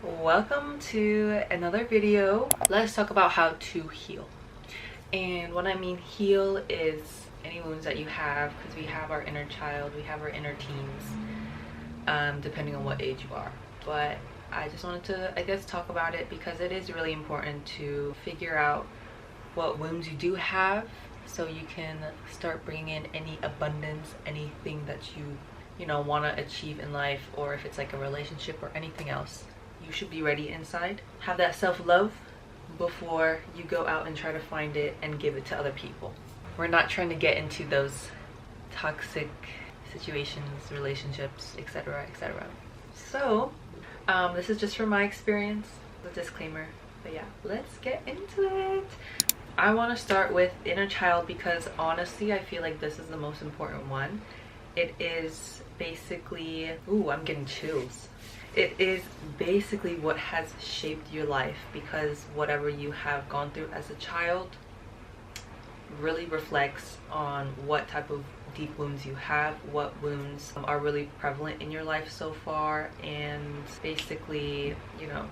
Welcome to another video. Let's talk about how to heal. And what I mean heal is any wounds that you have, because we have our inner child, we have our inner teens, depending on what age you are. But I just wanted to, I guess, talk about it because it is really important to figure out what wounds you do have so you can start bringing in any abundance, anything that you know want to achieve in life, or if it's like a relationship or anything else. You should be ready inside. Have that self-love before you go out and try to find it and give it to other people. We're not trying to get into those toxic situations, relationships, etc., etc. So this is just from my experience, a disclaimer. But yeah, let's get into it. I want to start with inner child because honestly I feel like this is the most important one. It is basically, ooh, I'm getting chills. It is basically what has shaped your life, because whatever you have gone through as a child really reflects on what type of deep wounds you have, what wounds are really prevalent in your life so far, and basically, you know,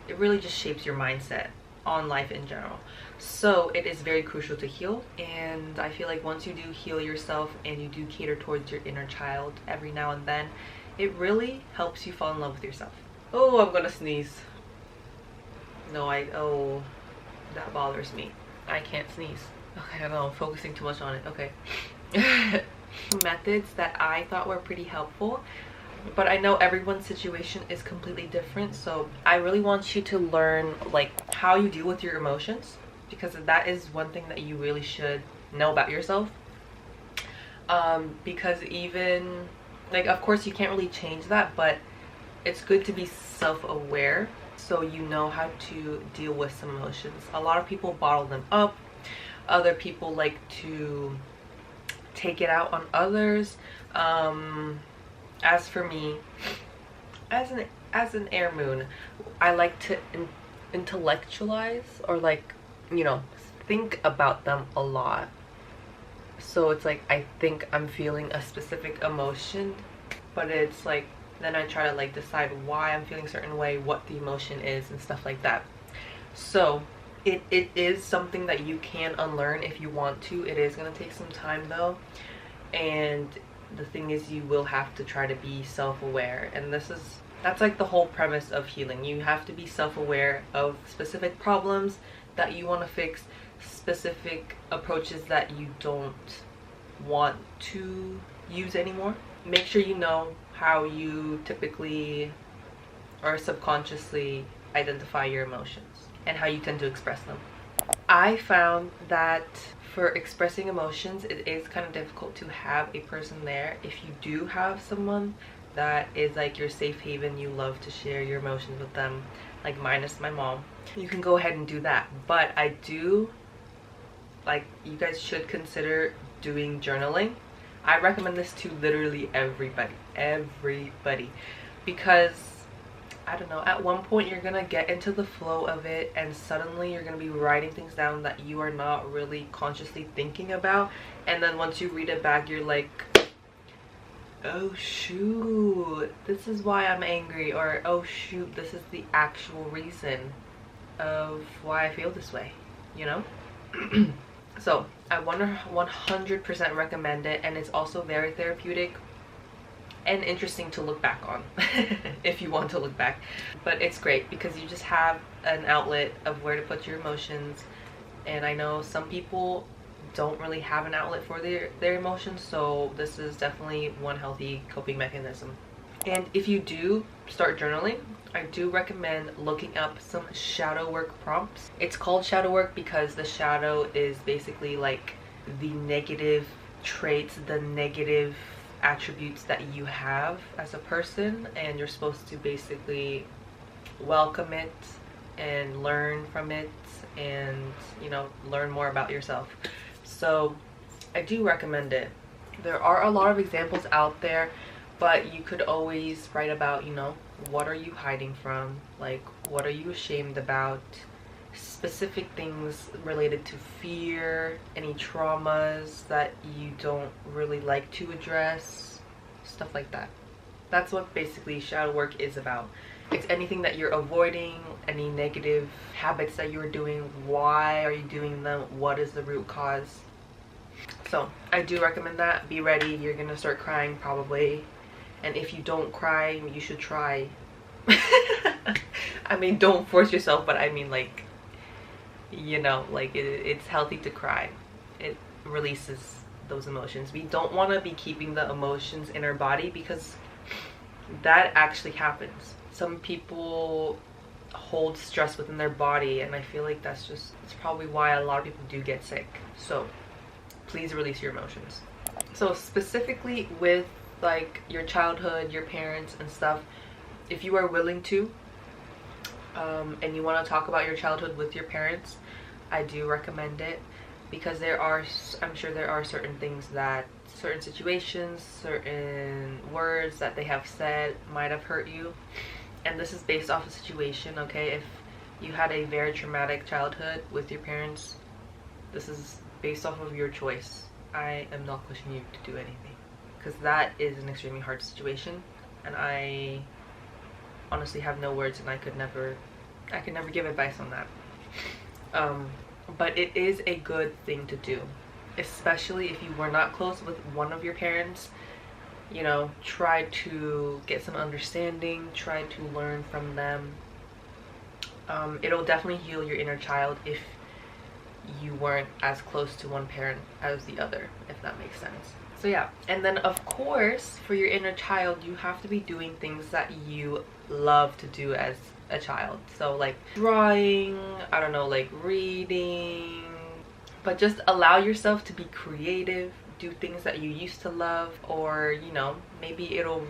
it really just shapes your mindset on life in general. So it is very crucial to heal, and I feel like once you do heal yourself and you do cater towards your inner child every now and then, it really helps you fall in love with yourself. Oh, I'm gonna sneeze. No, oh, that bothers me. I can't sneeze. Okay, I don't know, I'm focusing too much on it. Okay. Methods that I thought were pretty helpful, but I know everyone's situation is completely different, so I really want you to learn like how you deal with your emotions, because that is one thing that you really should know about yourself. Because even like, of course you can't really change that, but it's good to be self-aware so you know how to deal with some emotions. A lot of people bottle them up. Other people like to take it out on others. As for me, as an air moon, I like to intellectualize, or like, you know, think about them a lot. So it's like I think I'm feeling a specific emotion, but it's like then I try to like decide why I'm feeling a certain way, what the emotion is, and stuff like that. So it is something that you can unlearn if you want to. It is going to take some time though, and the thing is you will have to try to be self-aware, and that's like the whole premise of healing. You have to be self-aware of specific problems that you want to fix, specific approaches that you don't want to use anymore. Make sure you know how you typically or subconsciously identify your emotions and how you tend to express them. I found that for expressing emotions, it is kind of difficult to have a person there. If you do have someone that is like your safe haven, you love to share your emotions with them, like minus my mom, you can go ahead and do that. But I do, like, you guys should consider doing journaling. I recommend this to literally everybody, because I don't know, at one point you're gonna get into the flow of it and suddenly you're gonna be writing things down that you are not really consciously thinking about, and then once you read it back you're like, oh shoot, this is why I'm angry, or oh shoot, this is the actual reason of why I feel this way, you know? So I 100% recommend it, and it's also very therapeutic and interesting to look back on if you want to look back. But it's great because you just have an outlet of where to put your emotions, and I know some people don't really have an outlet for their emotions, so this is definitely one healthy coping mechanism. And if you do start journaling, I do recommend looking up some shadow work prompts. It's called shadow work because the shadow is basically like the negative traits, the negative attributes that you have as a person, and you're supposed to basically welcome it and learn from it, and, you know, learn more about yourself. So I do recommend it. There are a lot of examples out there, but you could always write about, you know, what are you hiding from, like what are you ashamed about, specific things related to fear, any traumas that you don't really like to address, stuff like that. That's what basically shadow work is about. it's anything that you're avoiding, any negative habits that you're doing. Why are you doing them? What is the root cause? So I do recommend that. Be ready. You're gonna start crying probably, and if you don't cry, you should try. I mean, don't force yourself, but I mean, like, you know, like it's healthy to cry. It releases those emotions. We don't want to be keeping the emotions in our body, because that actually happens. Some people hold stress within their body, and I feel like it's probably why a lot of people do get sick. So please release your emotions. So specifically with like your childhood, your parents and stuff, if you are willing to and you want to talk about your childhood with your parents, I do recommend it, because I'm sure there are certain things that, certain situations, certain words that they have said might have hurt you, and this is based off a situation. Okay, if you had a very traumatic childhood with your parents, this is based off of your choice. I am not pushing you to do anything, because that is an extremely hard situation, and I honestly have no words, and I could never give advice on that. But it is a good thing to do, especially if you were not close with one of your parents. You know, try to get some understanding, try to learn from them. It'll definitely heal your inner child if you weren't as close to one parent as the other, if that makes sense. So yeah, and then of course for your inner child, you have to be doing things that you love to do as a child. So like drawing, I don't know, like reading, but just allow yourself to be creative. Do things that you used to love, or you know, maybe it'll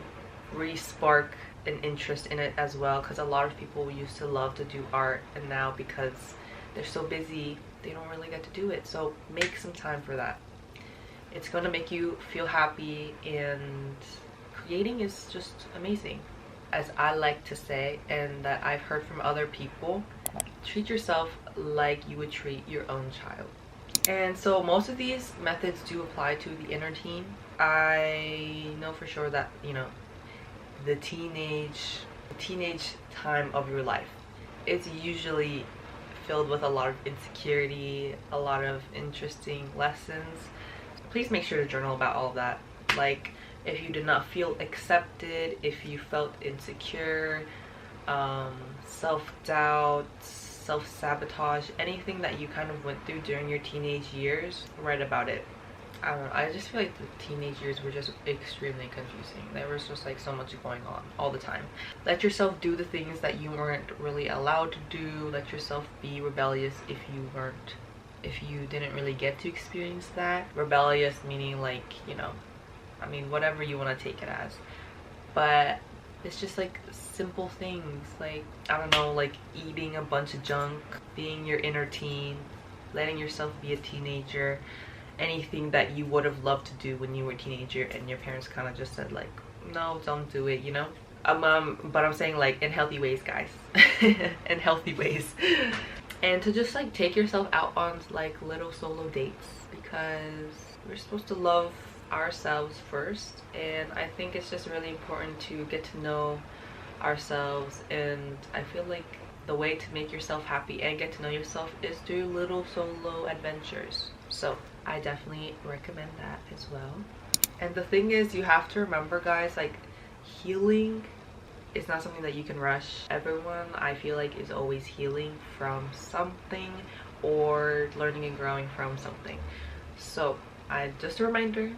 re-spark an interest in it as well, because a lot of people used to love to do art, and now because they're so busy, they don't really get to do it. So make some time for that. It's going to make you feel happy, and creating is just amazing. As I like to say, and that I've heard from other people, treat yourself like you would treat your own child. And so most of these methods do apply to the inner teen. I know for sure that, you know, the teenage time of your life, it's usually filled with a lot of insecurity, a lot of interesting lessons. Please make sure to journal about all of that. Like, if you did not feel accepted, if you felt insecure, self-doubt, self-sabotage, anything that you kind of went through during your teenage years, write about it. I don't know, I just feel like the teenage years were just extremely confusing. There was just like so much going on all the time. Let yourself do the things that you weren't really allowed to do. Let yourself be rebellious if you didn't really get to experience that. Rebellious meaning, like, you know, I mean, whatever you want to take it as. But it's just like simple things, like, I don't know, like eating a bunch of junk, being your inner teen, letting yourself be a teenager, anything that you would have loved to do when you were a teenager and your parents kind of just said like, no, don't do it, you know. But I'm saying, like, in healthy ways, guys. In healthy ways. And to just like take yourself out on like little solo dates, because we're supposed to love ourselves first, and I think it's just really important to get to know ourselves. And I feel like the way to make yourself happy and get to know yourself is through little solo adventures. So I definitely recommend that as well. And the thing is, you have to remember, guys, like, healing is not something that you can rush. Everyone, I feel like, is always healing from something or learning and growing from something. So just a reminder,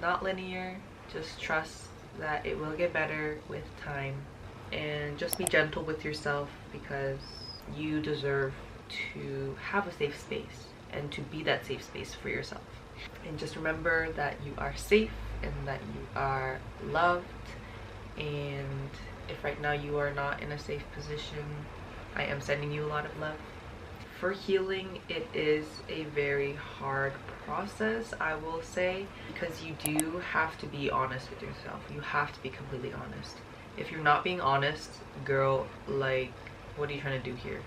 not linear. Just trust that it will get better with time, and just be gentle with yourself, because you deserve to have a safe space and to be that safe space for yourself. And just remember that you are safe and that you are loved. And if right now you are not in a safe position, I am sending you a lot of love. For healing, it is a very hard process, I will say, because you do have to be honest with yourself. You have to be completely honest. If you're not being honest, girl, like, what are you trying to do here?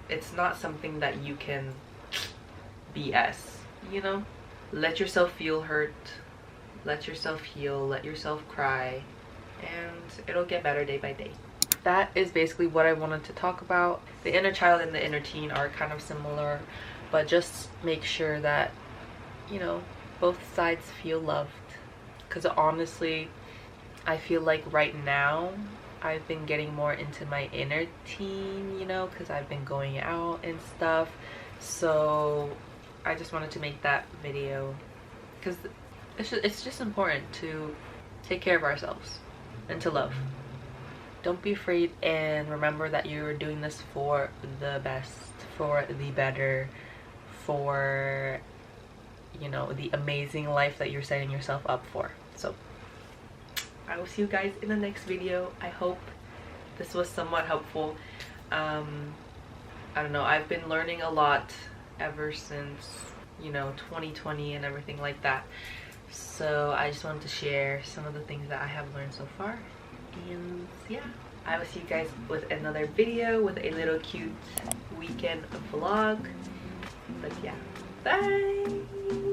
It's not something that you can BS, you know? Let yourself feel hurt, let yourself heal, let yourself cry, and it'll get better day by day. that is basically what I wanted to talk about. The inner child and the inner teen are kind of similar, but just make sure that, you know, both sides feel loved. Because honestly, I feel like right now I've been getting more into my inner teen, you know, because I've been going out and stuff. So I just wanted to make that video because it's just important to take care of ourselves and to love. Don't be afraid, and remember that you're doing this for the best, for the better, for, you know, the amazing life that you're setting yourself up for. So I will see you guys in the next video. I hope this was somewhat helpful. I don't know, I've been learning a lot ever since, you know, 2020 and everything like that. So I just wanted to share some of the things that I have learned so far. And yeah, I will see you guys with another video with a little cute weekend vlog. But yeah, bye!